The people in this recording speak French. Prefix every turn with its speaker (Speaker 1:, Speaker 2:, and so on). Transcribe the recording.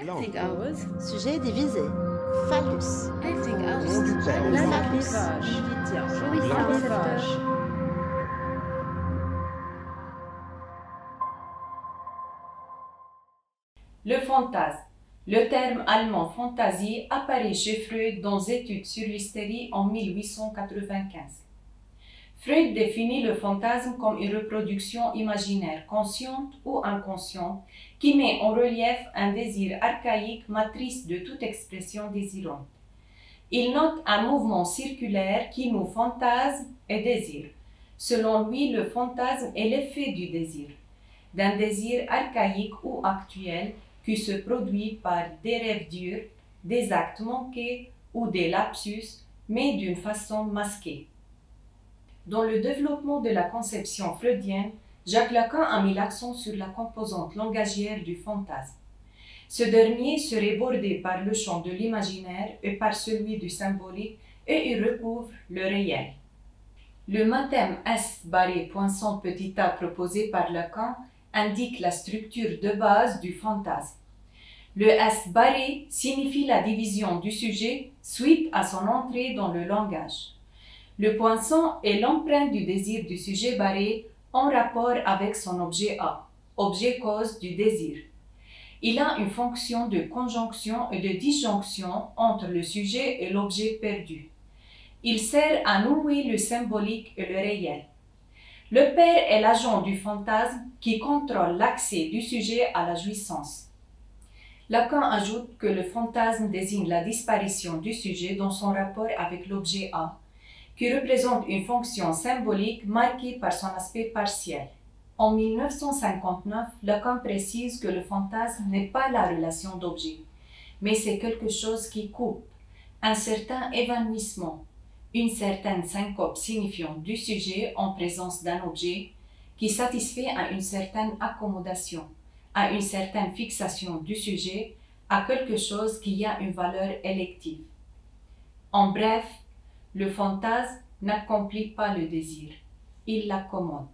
Speaker 1: Acting
Speaker 2: Blanc.
Speaker 1: out.
Speaker 3: Sujet divisé. Phallus.
Speaker 1: Acting out.
Speaker 2: Nom du père.
Speaker 1: L'immédiat. Jouissance.
Speaker 4: Le fantasme. Le terme allemand Fantasie apparaît chez Freud dans Études sur l'hystérie en 1895. Freud définit le fantasme comme une reproduction imaginaire, consciente ou inconsciente, qui met en relief un désir archaïque, matrice de toute expression désirante. Il note un mouvement circulaire qui noue fantasme et désir. Selon lui, le fantasme est l'effet du désir, d'un désir archaïque ou actuel qui se produit par des rêves durs, des actes manqués ou des lapsus, mais d'une façon masquée. Dans le développement de la conception freudienne, Jacques Lacan a mis l'accent sur la composante langagière du fantasme. Ce dernier serait bordé par le champ de l'imaginaire et par celui du symbolique et il recouvre le réel. Le mathème S barré poinçon petit a proposé par Lacan indique la structure de base du fantasme. Le S barré signifie la division du sujet suite à son entrée dans le langage. Le poinçon est l'empreinte du désir du sujet barré en rapport avec son objet A, objet cause du désir. Il a une fonction de conjonction et de disjonction entre le sujet et l'objet perdu. Il sert à nouer le symbolique et le réel. Le père est l'agent du fantasme qui contrôle l'accès du sujet à la jouissance. Lacan ajoute que le fantasme désigne la disparition du sujet dans son rapport avec l'objet A, qui représente une fonction symbolique marquée par son aspect partiel. En 1959, Lacan précise que le fantasme n'est pas la relation d'objet, mais c'est quelque chose qui coupe, un certain évanouissement, une certaine syncope signifiant du sujet en présence d'un objet qui satisfait à une certaine accommodation, à une certaine fixation du sujet, à quelque chose qui a une valeur élective. En bref, le fantasme n'accomplit pas le désir, il l'accommode.